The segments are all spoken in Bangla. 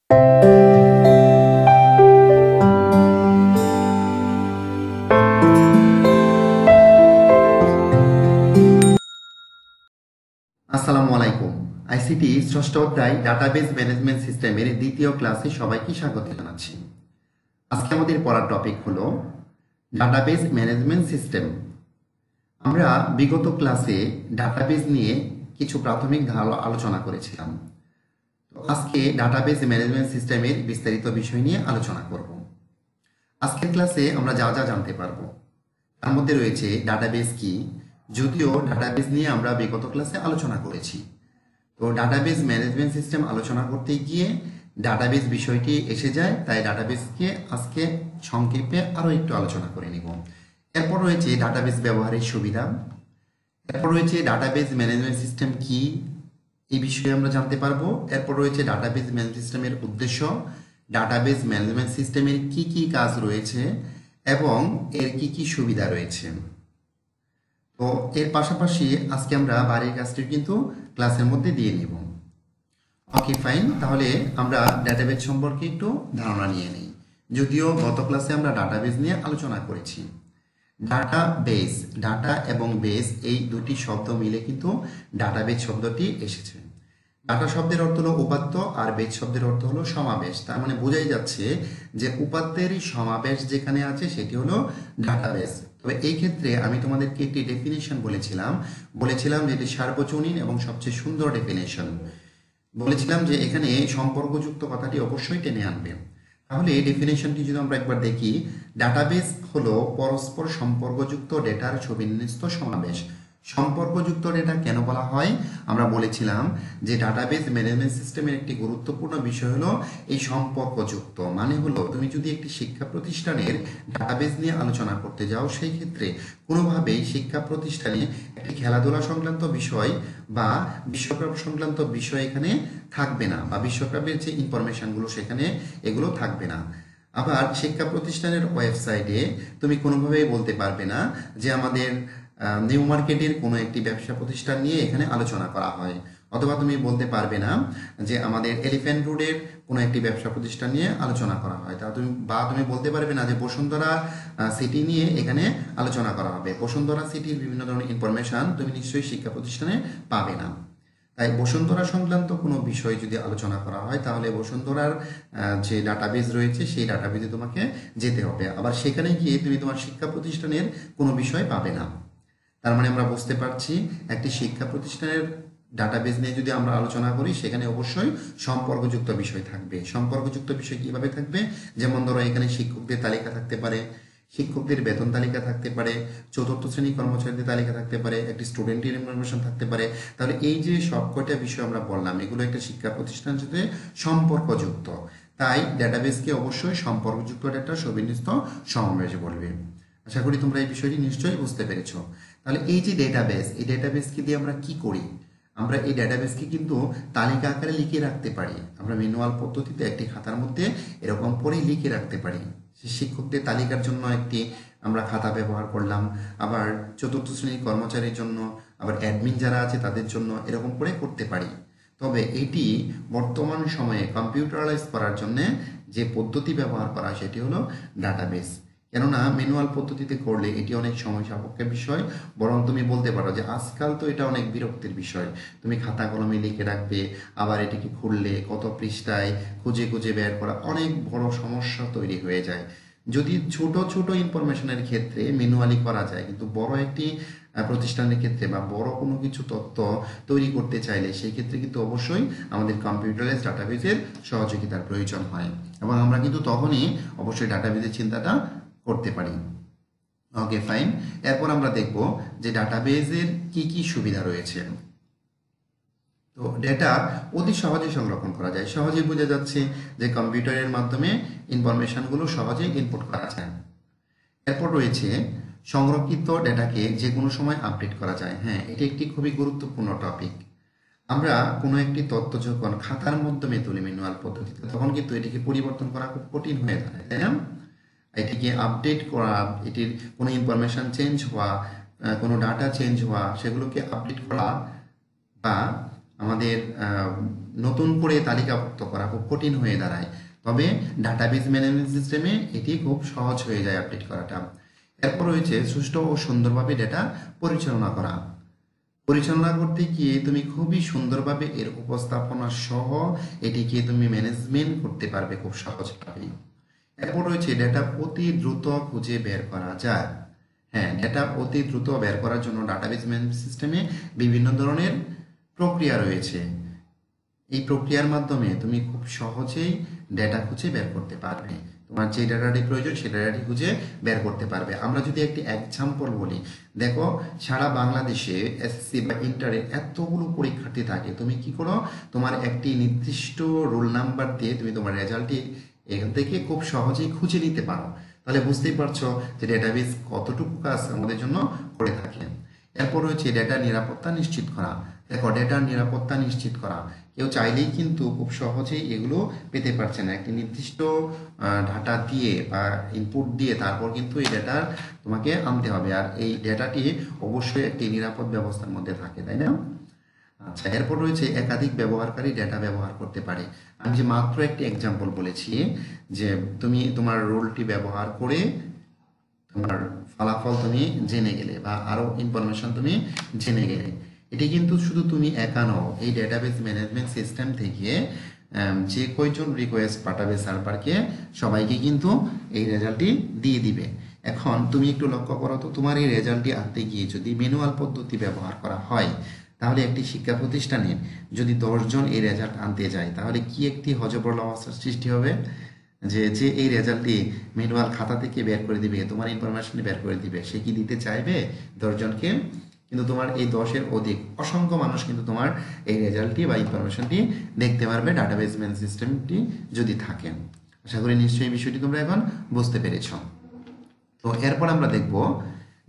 আসসালামু আলাইকুম। আইসিটি ষষ্ঠ অধ্যায় ডাটাবেজ ম্যানেজমেন্ট সিস্টেমের দ্বিতীয় ক্লাসে সবাইকে স্বাগত জানাচ্ছি। আজকে আমাদের পড়ার টপিক হলো ডাটাবেজ ম্যানেজমেন্ট সিস্টেম। আমরা বিগত ক্লাসে ডাটাবেজ নিয়ে কিছু প্রাথমিক ধারণা আলোচনা করেছিলাম। তো আজকে ডাটাবেজ ম্যানেজমেন্ট সিস্টেমের বিস্তারিত বিষয় নিয়ে আলোচনা করব। আজকের ক্লাসে আমরা যা যা জানতে পারবো তার মধ্যে রয়েছে ডাটাবেজ কি, যদিও ডাটাবেজ নিয়ে আমরা বিগত ক্লাসে আলোচনা করেছি। তো ডাটাবেজ ম্যানেজমেন্ট সিস্টেম আলোচনা করতে গিয়ে ডাটাবেজ বিষয়টি এসে যায়, তাই ডাটাবেজকে আজকে সংক্ষেপে আরও একটু আলোচনা করে নিব। এরপর রয়েছে ডাটাবেজ ব্যবহারের সুবিধা, এরপর রয়েছে ডাটাবেজ ম্যানেজমেন্ট সিস্টেম কি, এই বিষয়ে আমরা জানতে পারবো। এরপর রয়েছে ডাটাবেজ ম্যানেজমেন্ট সিস্টেমের উদ্দেশ্য, ডাটাবেজ ম্যানেজমেন্ট সিস্টেমের কি কি কাজ রয়েছে এবং এর কি কি সুবিধা রয়েছে। তো এর পাশাপাশি আজকে আমরা বাড়ির কাজটি কিন্তু ক্লাসের মধ্যে দিয়ে নিব। ওকে ফাইন, তাহলে আমরা ডাটাবেজ সম্পর্কে একটু ধারণা নিয়ে নিই। যদিও গত ক্লাসে আমরা ডাটাবেজ নিয়ে আলোচনা করেছি। ডাটাবেজ, ডাটা এবং বেজ এই দুটি শব্দ মিলে কিন্তু ডাটাবেজ শব্দটি এসেছে। ডাটা শব্দের অর্থ হলো উপাত্ত আর বেজ শব্দের অর্থ হলো সমাবেশ। তার মানে বোঝাই যাচ্ছে যে উপাত্তেরই সমাবেশ যেখানে আছে সেটি হলো ডাটাবেজ। তবে এই ক্ষেত্রে আমি তোমাদেরকে একটি ডেফিনেশন বলেছিলাম যে এটি সার্বজনীন এবং সবচেয়ে সুন্দর ডেফিনেশন। বলেছিলাম যে এখানে সম্পর্কযুক্ত কথাটি অবশ্যই টেনে আনবে। তাহলে এই ডেফিনেশনটি যদি আমরা একবার দেখি, ডাটাবেজ হলো পরস্পর সম্পর্কযুক্ত ডেটার সুবিন্যস্ত সমাবেশ। সম্পর্কযুক্ত ডেটা কেন বলা হয়? আমরা বলেছিলাম যে ডাটাবেজ ম্যানেজমেন্ট সিস্টেমের একটি গুরুত্বপূর্ণ বিষয় হলো এই সম্পর্কযুক্ত। মানে হলো তুমি যদি একটি শিক্ষা প্রতিষ্ঠানের ডাটাবেজ নিয়ে আলোচনা করতে যাও, সেই ক্ষেত্রে কোনোভাবেই শিক্ষা প্রতিষ্ঠানে একটি খেলাধুলা সংক্রান্ত বিষয় বা বিশ্বকাপ সংক্রান্ত বিষয় এখানে থাকবে না, বা বিশ্বকাপের যে ইনফরমেশনগুলো সেখানে এগুলো থাকবে না। আবার শিক্ষা প্রতিষ্ঠানের ওয়েবসাইটে তুমি কোনোভাবেই বলতে পারবে না যে আমাদের নিউ মার্কেটের কোনো একটি ব্যবসা প্রতিষ্ঠান নিয়ে এখানে আলোচনা করা হয়, অথবা তুমি বলতে পারবে না যে আমাদের এলিফ্যান্ট রোডের কোনো একটি ব্যবসা প্রতিষ্ঠান নিয়ে আলোচনা করা হয়। তুমি বলতে পারবে না যে বসুন্ধরা সিটি নিয়ে এখানে আলোচনা করা হবে। বসুন্ধরা সিটির বিভিন্ন ধরনের ইনফরমেশন তুমি নিশ্চয়ই শিক্ষা প্রতিষ্ঠানে পাবে না। তাই বসুন্ধরা সংক্রান্ত কোনো বিষয় যদি আলোচনা করা হয় তাহলে বসুন্ধরার যে ডাটাবেজ রয়েছে সেই ডাটাবেজে তোমাকে যেতে হবে। আবার সেখানে গিয়ে তুমি তোমার শিক্ষা প্রতিষ্ঠানের কোনো বিষয় পাবে না। তার মানে আমরা বুঝতে পারছি একটি শিক্ষা প্রতিষ্ঠানের ডাটাবেজ নিয়ে যদি আমরা আলোচনা করি সেখানে অবশ্যই সম্পর্কযুক্ত বিষয় থাকবে। সম্পর্কযুক্ত বিষয় কিভাবে থাকবে? যেমন ধরো এখানে শিক্ষকদের তালিকা থাকতে পারে, শিক্ষকদের বেতন তালিকা থাকতে পারে, চতুর্থ শ্রেণী কর্মচারীদের তালিকা থাকতে পারে, একটি স্টুডেন্টের ইনফরমেশন থাকতে পারে। তাহলে এই যে সব কয়টা বিষয় আমরা বললাম এগুলো একটা শিক্ষা প্রতিষ্ঠানের সাথে সম্পর্কযুক্ত। তাই ডাটাবেজকে অবশ্যই সম্পর্কযুক্ত ডেটা সুবিন্যস্ত সমাবেশ বলবে। আশা করি তোমরা এই বিষয়টি নিশ্চয়ই বুঝতে পেরেছো। তাহলে এই যে ডেটাবেজ, এই ডেটাবেজকে দিয়ে আমরা কি করি? আমরা এই ডেটাবেজকে কিন্তু তালিকা আকারে লিখে রাখতে পারি। আমরা ম্যানুয়াল পদ্ধতিতে একটি খাতার মধ্যে এরকম করে লিখে রাখতে পারি। শিক্ষকদের তালিকার জন্য একটি আমরা খাতা ব্যবহার করলাম, আবার চতুর্থ শ্রেণীর কর্মচারীর জন্য, আবার অ্যাডমিন যারা আছে তাদের জন্য এরকম করে করতে পারি। তবে এটি বর্তমান সময়ে কম্পিউটারাইজ করার জন্য যে পদ্ধতি ব্যবহার করা সেটি হলো ডাটাবেজ। কেননা ম্যানুয়াল পদ্ধতিতে করলে এটি অনেক সময় সাপেক্ষ বিষয়, বরং তুমি বলতে পারো যে আজকাল তো এটা অনেক বিরক্তির বিষয়। তুমি খাতা কলমে লিখে রাখবে, আবার এটিকে খুললে কত পৃষ্ঠায় খুঁজে খুঁজে বের করা, অনেক বড় সমস্যা তৈরি হয়ে যায়। যদি ছোট ছোট ইনফরমেশনের ক্ষেত্রে ম্যানুয়ালি করা যায়, কিন্তু বড় একটি প্রতিষ্ঠানের ক্ষেত্রে বা বড় কোনো কিছু তথ্য তৈরি করতে চাইলে সেই ক্ষেত্রে কিন্তু অবশ্যই আমাদের কম্পিউটারাইজ ডাটাবেজের সহযোগিতার প্রয়োজন হয়, এবং আমরা কিন্তু তখনই অবশ্যই ডাটাবেজের চিন্তাটা করতে পারি। ওকে ফাইন, এরপর আমরা দেখব যে ডাটাবেজের কি কি সুবিধা রয়েছে। তো ডেটা অতি সহজে সংরক্ষণ করা যায়। সহজে বোঝা যাচ্ছে যে কম্পিউটারের মাধ্যমে ইনফরমেশনগুলো সহজে ইনপুট করা যায়। এরপর রয়েছে সংরক্ষিত ডেটাকে যে কোনো সময় আপডেট করা যায়। হ্যাঁ, এটি একটি খুবই গুরুত্বপূর্ণ টপিক। আমরা কোনো একটি তথ্য যখন খাতার মাধ্যমে তুলি ম্যানুয়াল পদ্ধতিতে, তখন কিন্তু এটিকে পরিবর্তন করা খুব কঠিন হয়ে দাঁড়ায়, তাই না? এটিকে আপডেট করা, এটির কোনো ইনফরমেশন চেঞ্জ হওয়া, কোনো ডাটা চেঞ্জ হওয়া, সেগুলোকে আপডেট করা বা আমাদের নতুন করে তালিকাভুক্ত করা খুব কঠিন হয়ে দাঁড়ায়। তবে ডাটাবেজ ম্যানেজমেন্ট সিস্টেমে এটি খুব সহজ হয়ে যায় আপডেট করাটা। এরপর রয়েছে সুষ্ঠু ও সুন্দরভাবে ডেটা পরিচালনা করা। পরিচালনা করতে গিয়ে তুমি খুবই সুন্দরভাবে এর উপস্থাপনা সহ এটিকে তুমি ম্যানেজমেন্ট করতে পারবে খুব সহজভাবে। এরপর রয়েছে ডেটা অতি দ্রুত খুঁজে বের করা যায়। হ্যাঁ, ডেটা অতি দ্রুত বের করার জন্য ডাটাবেজ ম্যানেজমেন্ট সিস্টেমে বিভিন্ন ধরনের প্রক্রিয়া রয়েছে। এই প্রক্রিয়ার মাধ্যমে তুমি খুব সহজেই ডেটা খুঁজে বের করতে পারবে। তোমার যে ডাটাটি প্রয়োজন সে ডাটাটি খুঁজে বের করতে পারবে। আমরা যদি একটি এক্সাম্পল বলি, দেখো সারা বাংলাদেশে এসএসসি বা ইন্টারে এতগুলো পরীক্ষার্থী থাকে, তুমি কি করো, তোমার একটি নির্দিষ্ট রোল নাম্বার দিয়ে তুমি তোমার রেজাল্টটি এখান থেকে খুব সহজেই খুঁজে নিতে পারো। তাহলে বুঝতেই পারছো যে ডেটাবেস কতটুকু কাজ আমাদের জন্য করে থাকে। এরপর রয়েছে ডেটা নিরাপত্তা নিশ্চিত করা। দেখো, ডেটার নিরাপত্তা নিশ্চিত করা, কেউ চাইলেই কিন্তু খুব সহজেই এগুলো পেতে পারছে না। একটি নির্দিষ্ট ডাটা দিয়ে বা ইনপুট দিয়ে তারপর কিন্তু এই ডেটা তোমাকে আনতে হবে, আর এই ডেটাটি অবশ্যই একটি নিরাপদ ব্যবস্থার মধ্যে থাকে, তাই না? আচ্ছা, এরপর রয়েছে একাধিক ব্যবহারকারী ডেটা ব্যবহার করতে পারে। আমি যে মাত্র একটি এক্সাম্পল বলেছি যে তুমি তোমার রোলটি ব্যবহার করে তোমার ফলাফল তুমি জেনে গেলে বা আরো ইনফরমেশন তুমি জেনে গেলে, এটি কিন্তু শুধু তুমি একা নও। এই ডেটাবেস ম্যানেজমেন্ট সিস্টেম থেকে যে কয়জন রিকোয়েস্ট পাঠাবে সার্ভারকে, সবাইকে কিন্তু এই রেজাল্টটি দিয়ে দিবে। এখন তুমি একটু লক্ষ্য করো তো, তোমার এই রেজাল্টটি আনতে গিয়ে যদি ম্যানুয়াল পদ্ধতি ব্যবহার করা হয়, তাহলে একটি শিক্ষা প্রতিষ্ঠানে যদি 10 জন এই রেজাল্ট আনতে যায়, তাহলে কি একটি হযবরল অবস্থার সৃষ্টি হবে। যে যে এই রেজাল্টটি ম্যানুয়াল খাতা থেকে বের করে দিবে, তোমার ইনফরমেশন বের করে দিবে, সে কি দিতে চাইবে 10 জনকে? কিন্তু তোমার এই 10-এর অধিক অসংখ্য মানুষ কিন্তু তোমার এই রেজাল্টটি বা ইনফরমেশনটি দেখতে পারবে ডাটাবেস ম্যানেজমেন্ট সিস্টেমটি যদি থাকে। আশা করি নিশ্চয়ই বিষয়টি তোমরা এখন বুঝতে পেরেছ। তো এরপর আমরা দেখব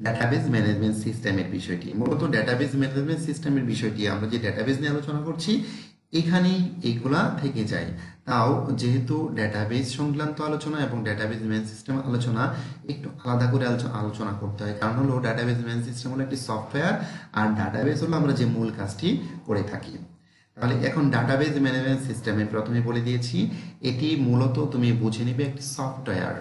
ডাটাবেস ম্যানেজমেন্ট সিস্টেমের বিষয়টি। মূলত ডাটাবেস ম্যানেজমেন্ট সিস্টেমের বিষয়টি, আমরা যে ডাটাবেস নিয়ে আলোচনা করছি এখানেই এইগুলা থেকে যায়। তাও যেহেতু ডাটাবেস সংক্রান্ত আলোচনা এবং ডাটাবেস ম্যানেজমেন্ট সিস্টেম আলোচনা একটু আলাদা করে আলোচনা করতে হয়, কারণ হলো ডাটাবেস ম্যানেজমেন্ট সিস্টেম হলো একটি সফটওয়্যার, আর ডাটাবেস হলো আমরা যে মূল কাজটি করে থাকি। তাহলে এখন ডাটাবেস ম্যানেজমেন্ট সিস্টেমে প্রথমে বলে দিয়েছি, এটি মূলত তুমি বুঝে নিবে একটি সফটওয়্যার।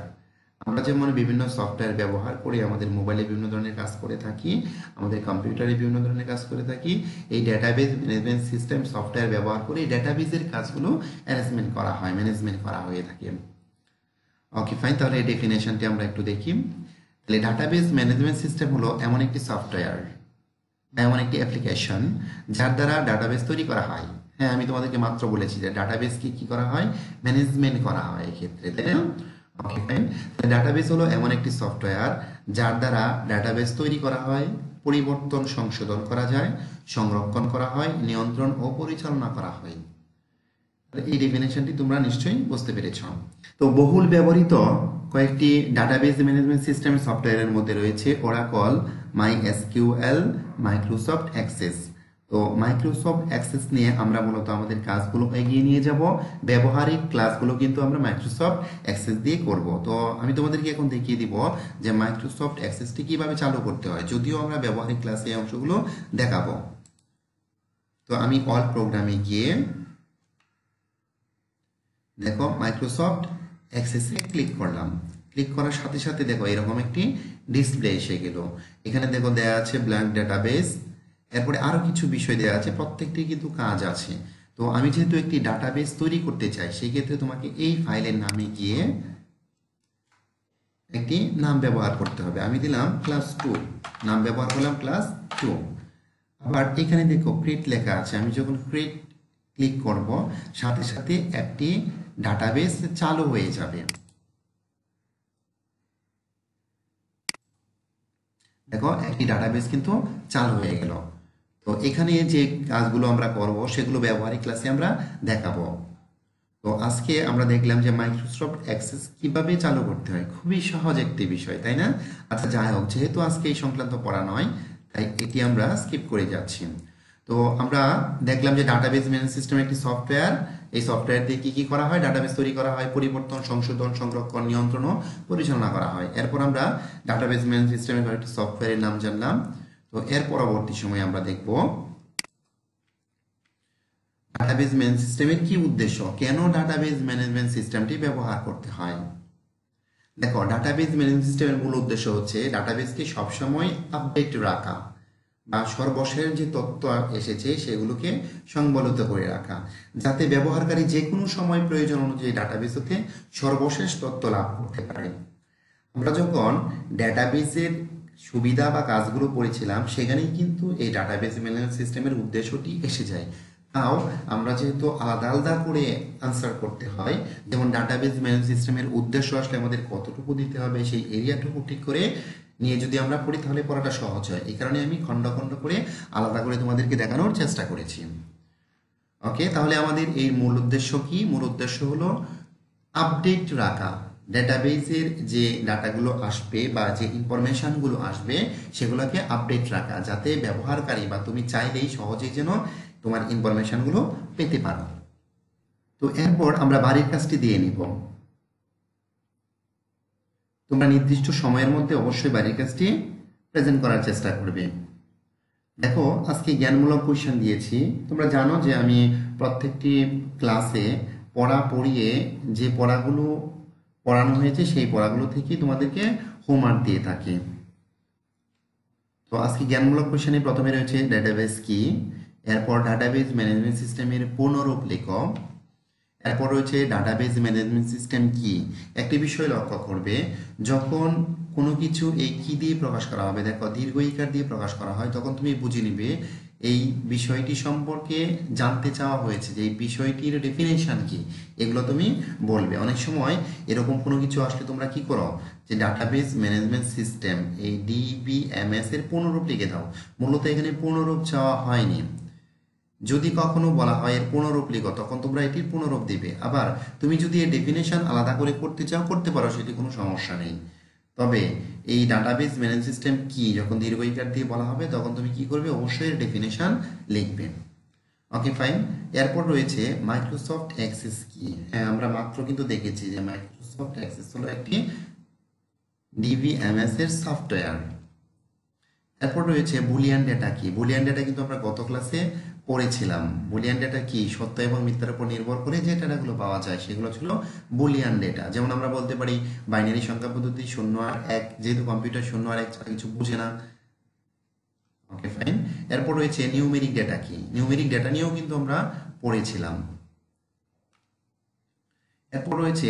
আমরা যেমন বিভিন্ন সফটওয়্যার ব্যবহার করে আমাদের মোবাইলে বিভিন্ন ধরনের কাজ করে থাকি, আমাদের কম্পিউটারে বিভিন্ন ধরনের কাজ করে থাকি, এই ডাটাবেস ম্যানেজমেন্ট সিস্টেম সফটওয়্যার ব্যবহার করে এই ডাটাবেসের কাজগুলো অ্যারেঞ্জমেন্ট করা হয়, ম্যানেজমেন্ট করা হয়ে থাকে। ওকে ফাইন, তাহলে এই ডেফিনেশনটি আমরা একটু দেখি। তাহলে ডাটাবেস ম্যানেজমেন্ট সিস্টেম হলো এমন একটি সফটওয়্যার, এমন একটি অ্যাপ্লিকেশন যার দ্বারা ডাটাবেস তৈরি করা হয়। হ্যাঁ, আমি তোমাদেরকে মাত্র বলেছি যে ডাটাবেসকে কি করা হয়, ম্যানেজমেন্ট করা হয় এক্ষেত্রে, তাই না? ওকে ফাইন, ডাটাবেস হলো এমন একটি সফটওয়্যার যার দ্বারা ডাটাবেস তৈরি করা হয়, পরিবর্তন সংশোধন করা যায়, সংরক্ষণ করা হয়, নিয়ন্ত্রণ ও পরিচালনা করা হয়। এই ডেফিনেশনটি তোমরা নিশ্চয়ই বুঝতে পেরেছ। তো বহুল ব্যবহৃত কয়েকটি ডাটাবেস ম্যানেজমেন্ট সিস্টেম সফটওয়্যারের মধ্যে রয়েছে ওরাকল, মাইএসকিউএল, মাইক্রোসফট অ্যাক্সেস। তো মাইক্রোসফট অ্যাক্সেস নিয়ে আমরা মূলত আমাদের কাজগুলো এগিয়ে নিয়ে যাব। ব্যবহারিক ক্লাসগুলো কিন্তু আমরা মাইক্রোসফট অ্যাক্সেস দিয়ে করব। তো আমি তোমাদেরকে এখন দেখিয়ে দিব যে মাইক্রোসফট অ্যাক্সেসটি কিভাবে চালু করতে হয়, যদিও আমরা ব্যবহারিক ক্লাসে এই অংশগুলো দেখাবো। তো আমি অল প্রোগ্রামে গিয়ে দেখো মাইক্রোসফট অ্যাক্সেসে ক্লিক করলাম। ক্লিক করার সাথে সাথে দেখো এরকম একটি ডিসপ্লে এসে গেল। এখানে দেখো দেয়া আছে ব্ল্যাঙ্ক ডাটাবেস, এরপরে আরো কিছু বিষয় দেওয়া আছে, প্রত্যেকটি কিন্তু কাজ আছে। তো আমি যেহেতু একটি ডাটাবেস তৈরি করতে চাই, সেই ক্ষেত্রে তোমাকে এই ফাইলের নামে গিয়ে একটি নাম ব্যবহার করতে হবে। আমি দিলাম ক্লাস 2, নাম ব্যবহার করলাম ক্লাস 2। আবার এখানে দেখো ক্রিয়েট লেখা আছে, আমি যখন ক্রিয়েট ক্লিক করব সাথে সাথে একটি ডাটাবেস চালু হয়ে যাবে। দেখো একটি ডাটাবেস কিন্তু চালু হয়ে গেল। তো এখানে যে কাজগুলো আমরা করব সেগুলো ব্যবহারিক ক্লাসে আমরা দেখাবো। তো আজকে আমরা দেখলাম যে মাইক্রোসফট অ্যাক্সেস কিভাবে চালু করতে হয়, খুবই সহজ একটি বিষয়, তাই না? আচ্ছা, যাই হোক, যেহেতু আজকে এই সংক্রান্ত পড়া নয় তাই এটি আমরা স্কিপ করে যাচ্ছি। তো আমরা দেখলাম যে ডাটাবেস ম্যানেজমেন্ট সিস্টেম একটি সফটওয়্যার। এই সফটওয়্যার দিয়ে কি কি করা হয়, ডাটাবেস তৈরি করা হয়, পরিবর্তন, সংশোধন, সংরক্ষণ, নিয়ন্ত্রণ ও পরিচালনা করা হয়। এরপর আমরা ডাটাবেস ম্যানেজমেন্ট সিস্টেমের কয়েকটি সফটওয়্যারের নাম জানলাম। তো এর পরবর্তী সময় আমরা দেখব ডাটাবেজ ম্যানেজমেন্ট সিস্টেমের কি উদ্দেশ্য, কেন ডাটাবেজ ম্যানেজমেন্ট সিস্টেমটি ব্যবহার করতে হয়? দেখো, ডাটাবেজ ম্যানেজমেন্ট সিস্টেমের মূল উদ্দেশ্য হচ্ছে ডাটাবেজকে সবসময় আপডেট রাখা বা সর্বশেষ যে তথ্য এসেছে সেগুলোকে সংবলিত করে রাখা, যাতে ব্যবহারকারী যে কোনো সময় প্রয়োজন অনুযায়ী ডাটাবেজ হতে সর্বশেষ তথ্য লাভ করতে পারে। আমরা যখন ডাটাবেজের সুবিধা বা কাজগুলো পড়েছিলাম সেখানেই কিন্তু এই ডাটাবেজ ম্যানেজমেন্ট সিস্টেমের উদ্দেশ্যটি এসে যায়। তাও আমরা যেহেতু আলাদা আলাদা করে আনসার করতে হয়, যেমন ডাটাবেজ ম্যানেজমেন্ট সিস্টেমের উদ্দেশ্য আসলে আমাদের কতটুকু দিতে হবে সেই এরিয়াটুকু ঠিক করে নিয়ে যদি আমরা পড়ি তাহলে পড়াটা সহজ হয়। এই কারণে আমি খণ্ড খণ্ড করে আলাদা করে তোমাদেরকে দেখানোর চেষ্টা করেছি। ওকে, তাহলে আমাদের এই মূল উদ্দেশ্য কি? মূল উদ্দেশ্য হলো আপডেট রাখা, ডেটাবেজের যে ডাটাগুলো আসবে বা যে ইনফরমেশনগুলো আসবে সেগুলোকে আপডেট রাখা, যাতে ব্যবহারকারী বা তুমি চাইলেই সহজেই যেন তোমার ইনফরমেশনগুলো পেতে পারো। তো এরপর আমরা বাড়ির কাজটি দিয়ে নিব। তোমরা নির্দিষ্ট সময়ের মধ্যে অবশ্যই বাড়ির কাজটি প্রেজেন্ট করার চেষ্টা করবে। দেখো, আজকে জ্ঞানমূলক কোয়েশ্চেন দিয়েছি। তোমরা জানো যে আমি প্রত্যেকটি ক্লাসে পড়া পড়িয়ে যে পড়াগুলো পড়ানো হয়েছে সেই পড়াগুলো থেকে তোমাদেরকে হোমওয়ার্ক দিয়ে থাকি। তো আজকে জ্ঞানমূলক কোয়েশ্চেনে প্রথমে রয়েছে ডেটাবেজ কি, এরপর ডাটাবেজ ম্যানেজমেন্ট সিস্টেমের পূর্ণরূপ লেখো, এরপর রয়েছে ডাটাবেজ ম্যানেজমেন্ট সিস্টেম কি। একটি বিষয় লক্ষ্য করবে, যখন কোনো কিছু এই কি দিয়ে প্রকাশ করা হবে, দেখো দীর্ঘ ইকার দিয়ে প্রকাশ করা হয়, তখন তুমি বুঝে নিবে এই বিষয়টি সম্পর্কে জানতে চাওয়া হয়েছে, যে এই বিষয়টির ডেফিনেশন কি, এগুলো তুমি বলবে। অনেক সময় এরকম কোনো কিছু আসলে তোমরা কি করো, যে ডাটাবেজ ম্যানেজমেন্ট সিস্টেম এই ডিবিএমএস এর পূর্ণরূপ লিখে দাও। মূলত এখানে পূর্ণরূপ চাওয়া হয়নি, যদি কখনো বলা হয় এর পূর্ণরূপ লিখো তখন তোমরা এটির পূর্ণরূপ দিবে। আবার তুমি যদি এর ডেফিনেশন আলাদা করে করতে চাও করতে পারো, সেটি কোনো সমস্যা নেই। তবে এই ডাটাবেজ ম্যানেজমেন্ট সিস্টেম কি যখন দীর্ঘ ইকার দিয়ে বলা হবে তখন তুমি কি করবে, অবশ্যই এর ডেফিনেশন লিখবে। Okay fine. এরপর রয়েছে মাইক্রোসফট অ্যাক্সেস কি। হ্যাঁ, আমরা মাত্র কিন্তু দেখেছি যে মাইক্রোসফট অ্যাক্সেস হলো একটি ডিবিএমএস এর সফটওয়্যার। এরপর রয়েছে বুলিয়ান ডেটা কি। বুলিয়ান ডেটা কিন্তু আমরা গত ক্লাসে পড়েছিলাম। বুলিয়ান ডেটা কি, সত্য এবং মিথ্যার উপর নির্ভর করে যে ডেটাগুলো পাওয়া যায় সেগুলো ছিল বুলিয়ান ডেটা। যেমন আমরা বলতে পারি বাইনারি সংখ্যা পদ্ধতি 0 আর 1, যেহেতু কম্পিউটার 0 আর 1 ছাড়া কিছু বুঝে না। Okay fine. এরপর রয়েছে নিউমেরিক ডেটা কি। নিউমেরিক ডেটা নিয়েও কিন্তু আমরা পড়েছিলাম। এরপর রয়েছে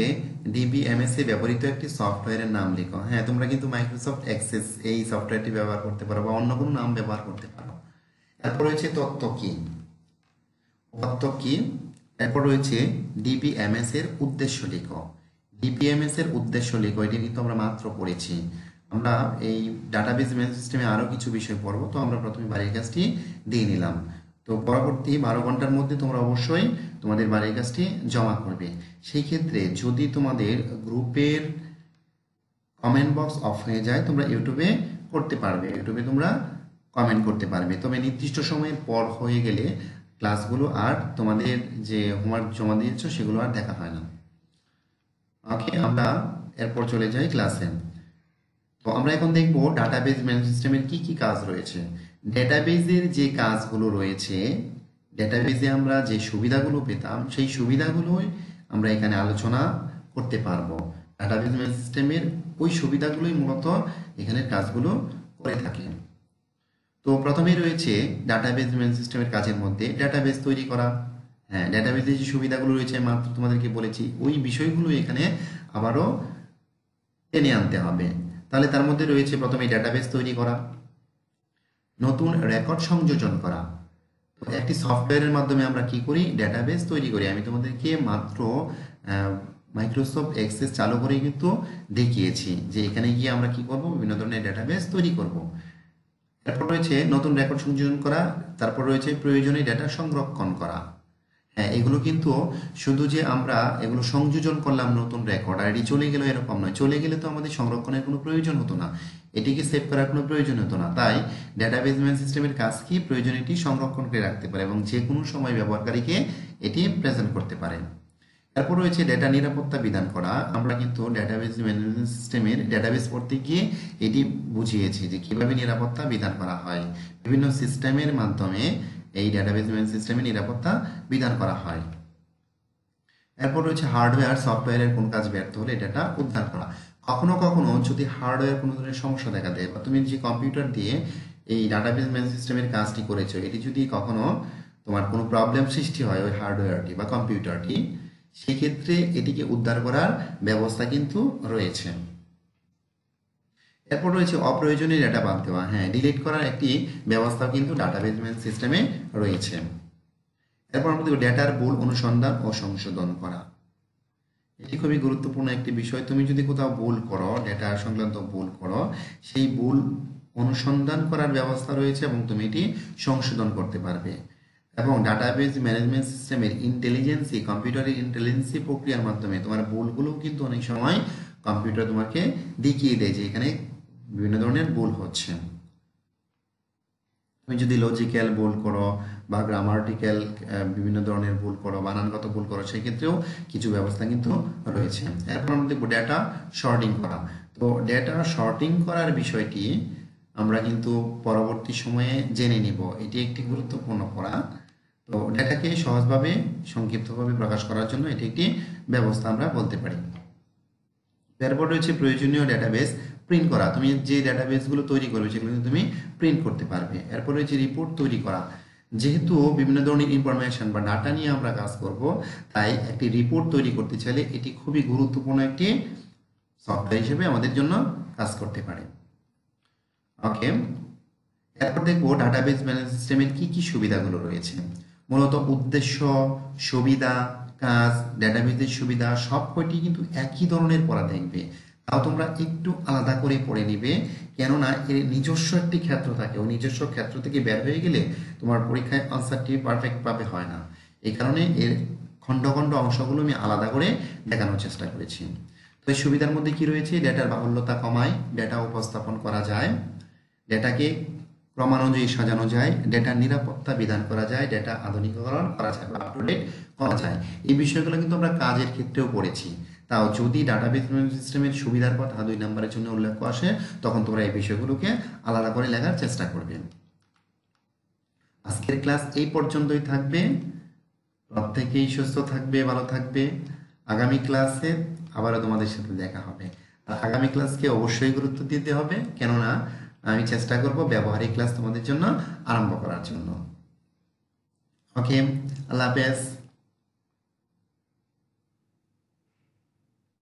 ডিবিএমএস এ ব্যবহৃত একটি সফটওয়্যারের নাম লেখো। হ্যাঁ, তোমরা কিন্তু মাইক্রোসফট অ্যাক্সেস এই সফটওয়্যারটি ব্যবহার করতে পারো বা অন্য কোনো নাম ব্যবহার করতে পারো। এরপর রয়েছে তথ্য কি। তথ্য কি। এরপর রয়েছে ডিবিএমএস এর উদ্দেশ্য লেখো। ডিবিএমএস এর উদ্দেশ্য লেখো, এটি কিন্তু আমরা মাত্র পড়েছি। আমরা এই ডাটাবেজ ম্যানেজমেন্ট সিস্টেমে আরো কিছু বিষয় পড়বো, তো আমরা প্রথমে বাড়ির কাজটি দিয়ে নিলাম। তো পরবর্তী 12 ঘন্টার মধ্যে তোমরা অবশ্যই তোমাদের বাড়ির কাজটি জমা করবে। সেই ক্ষেত্রে যদি তোমাদের গ্রুপের কমেন্ট বক্স অফ হয়ে যায়, তোমরা ইউটিউবে করতে পারবে, ইউটিউবে তোমরা কমেন্ট করতে পারবে। তবে নির্দিষ্ট সময়ের পর হয়ে গেলে ক্লাসগুলো আর তোমাদের যে হোমওয়ার্ক জমা দিয়েছো সেগুলো আর দেখা হয় না। ওকে, আমরা এরপর চলে যাই ক্লাসে। তো আমরা এখন দেখব ডাটাবেজ ম্যানেজমেন্ট সিস্টেমের কি কি কাজ রয়েছে। ডেটাবেজের যে কাজগুলো রয়েছে, ডেটাবেজে আমরা যে সুবিধাগুলো পেতাম সেই সুবিধাগুলোই আমরা এখানে আলোচনা করতে পারবো। ডাটাবেজ ম্যানেজমেন্ট সিস্টেমের ওই সুবিধাগুলোই মূলত এখানে কাজগুলো করে থাকে। তো প্রথমেই রয়েছে ডাটাবেজ ম্যানেজমেন্ট সিস্টেমের কাজের মধ্যে ডাটাবেজ তৈরি করা। হ্যাঁ, ডাটাবেজের যে সুবিধাগুলো রয়েছে মাত্র তোমাদেরকে বলেছি, ওই বিষয়গুলো এখানে আবারও টেনে আনতে হবে। তাহলে তার মধ্যে রয়েছে প্রথমে ডাটাবেজ তৈরি করা, নতুন রেকর্ড সংযোজন করা। একটি সফটওয়্যারের মাধ্যমে আমরা কি করি, ডাটাবেজ তৈরি করি। আমি তোমাদেরকে মাত্র মাইক্রোসফট অ্যাক্সেস চালু করে কিন্তু দেখিয়েছি যে এখানে গিয়ে আমরা কি করব, বিভিন্ন ধরনের ডাটাবেজ তৈরি করব। তারপর রয়েছে নতুন রেকর্ড সংযোজন করা, তারপর রয়েছে প্রয়োজনীয় ডেটা সংরক্ষণ করা। হ্যাঁ, এগুলো কিন্তু শুধু যে আমরা এগুলো সংযোজন করলাম নতুন রেকর্ড আর এটি চলে গেল এরকম নয়। চলে গেলে তো আমাদের সংরক্ষণের কোনো প্রয়োজন হতো না, এটিকে সেভ করার কোনো প্রয়োজন হতো না। তাই ডাটাবেজ ম্যানেজমেন্ট সিস্টেমের কাজ কি, প্রয়োজন এটি সংরক্ষণ করে রাখতে পারে এবং যে কোনো সময় ব্যবহারকারীকে এটি প্রেজেন্ট করতে পারে। তারপর রয়েছে ডেটা নিরাপত্তা বিধান করা। আমরা কিন্তু ডাটাবেজ ম্যানেজমেন্ট সিস্টেমের ডাটাবেজ পড়তে গিয়ে এটি বুঝিয়েছি যে কিভাবে নিরাপত্তা বিধান করা হয়। বিভিন্ন সিস্টেমের মাধ্যমে এই ডাটাবেস ম্যানেজমেন্ট সিস্টেমে নিরাপত্তা বিধান করা হয়। এরপর রয়েছে হার্ডওয়্যার সফটওয়্যারের কোন কাজ ব্যর্থ হলে ডেটা উদ্ধার করা। কখনো কখনো যদি হার্ডওয়্যার কোনো ধরনের সমস্যা দেখা দেয় বা তুমি যে কম্পিউটার দিয়ে এই ডাটাবেস ম্যানেজমেন্ট সিস্টেমের কাজটি করেছো এটি যদি কখনো তোমার কোনো প্রবলেম সৃষ্টি হয় ওই হার্ডওয়্যারটি বা কম্পিউটারটি, সেক্ষেত্রে এটিকে উদ্ধার করার ব্যবস্থা কিন্তু রয়েছে। এরপর রয়েছে অপ্রয়োজনীয় ডেটা বাদ দেওয়া, হ্যাঁ ডিলিট করার একটি ব্যবস্থা কিন্তু ডাটাবেস ম্যানেজমেন্ট সিস্টেমে রয়েছে। এরপর আমরা দেখব ডেটার ভুল অনুসন্ধান ও সংশোধন করা। এটি খুবই গুরুত্বপূর্ণ একটি বিষয়। তুমি যদি কোথাও ভুল করো, ডেটা সংক্রান্ত ভুল করো, সেই ভুল অনুসন্ধান করার ব্যবস্থা রয়েছে এবং তুমি এটি সংশোধন করতে পারবে। এবং ডাটাবেস ম্যানেজমেন্ট সিস্টেমের ইন্টেলিজেন্সি, কম্পিউটারের ইন্টেলিজেন্সি প্রক্রিয়ার মাধ্যমে তোমার ভুলগুলো কিন্তু অনেক সময় কম্পিউটার তোমাকে দেখিয়ে দেয় যে এখানে বিভিন্ন ধরনের ভুল হচ্ছে। তুমি যদি লজিক্যাল ভুল করো বা গ্রামাটিক্যাল বিভিন্ন ধরনের ভুল করো, বানানগত ভুল করো, সেক্ষেত্রেও কিছু ব্যবস্থা কিন্তু রয়েছে। এরপর আমরা দেখব ডেটা শর্টিং করা। তো ডেটা শর্টিং করার বিষয়টি আমরা কিন্তু পরবর্তী সময়ে জেনে নিব, এটি একটি গুরুত্বপূর্ণ পড়া। তো ডেটাকে সহজভাবে সংক্ষিপ্তভাবে প্রকাশ করার জন্য এটি একটি ব্যবস্থা আমরা বলতে পারি। এরপর রয়েছে প্রয়োজনীয় ডেটাবেস প্রিন্ট করা। তুমি যে ডেটাবেসগুলো তৈরি করবে সেগুলো কিন্তু তুমি প্রিন্ট করতে পারবে। এরপর রয়েছে রিপোর্ট তৈরি করা। যেহেতু বিভিন্ন ধরনের ইনফরমেশন বা ডাটা নিয়ে আমরা কাজ করব, তাই একটি রিপোর্ট তৈরি করতে চাইলে এটি খুবই গুরুত্বপূর্ণ একটি সফটওয়্যার হিসেবে আমাদের জন্য কাজ করতে পারে। ওকে, এরপর দেখবো ডাটাবেস ম্যানেজমেন্ট সিস্টেমের কি কি সুবিধাগুলো রয়েছে। মূলত উদ্দেশ্য, সুবিধা, কাজ, ডেটাবেসের সুবিধা সব কয়টি কিন্তু একই ধরনের পড়া দেখবে, তাও তোমরা একটু আলাদা করে পড়ে নিবে, কেননা এর নিজস্ব একটি ক্ষেত্র থাকে। ওই নিজস্ব ক্ষেত্র থেকে বের হয়ে গেলে তোমার পরীক্ষায় আনসারটি পারফেক্টভাবে হয় না। এই কারণে এর খণ্ড খণ্ড অংশগুলো আমি আলাদা করে দেখানোর চেষ্টা করেছি। তো এই সুবিধার মধ্যে কি রয়েছে, ডেটার বাহুল্যতা কমায়, ডেটা উপস্থাপন করা যায়, ডেটাকে ক্রমানুযায়ী সাজানো যায়, ডেটার নিরাপত্তা বিধান করা যায়, ডেটা আধুনিকীকরণ করা যায় বা আপডেট করা যায়। এই বিষয়গুলো কিন্তু আমরা কাজের ক্ষেত্রেও পড়েছি। তাও যদি ডাটাবেস ম্যানেজমেন্ট সিস্টেমের সুবিধার কথা 2 নম্বরের জন্য উল্লেখ আসে, তখন তোমরা এই বিষয়গুলোকে আলাদা করে লেখার চেষ্টা করবে। আজকের ক্লাস এই পর্যন্তই থাকবে। প্রত্যেকেই সুস্থ থাকবে, ভালো থাকবে। আগামী ক্লাসে আবারও তোমাদের সাথে দেখা হবে। আর আগামী ক্লাসকে অবশ্যই গুরুত্ব দিতে হবে, কেননা আমি চেষ্টা করব ব্যবহারিক ক্লাস তোমাদের জন্য আরম্ভ করার জন্য। ওকে, আল্লাহ হাফেজ।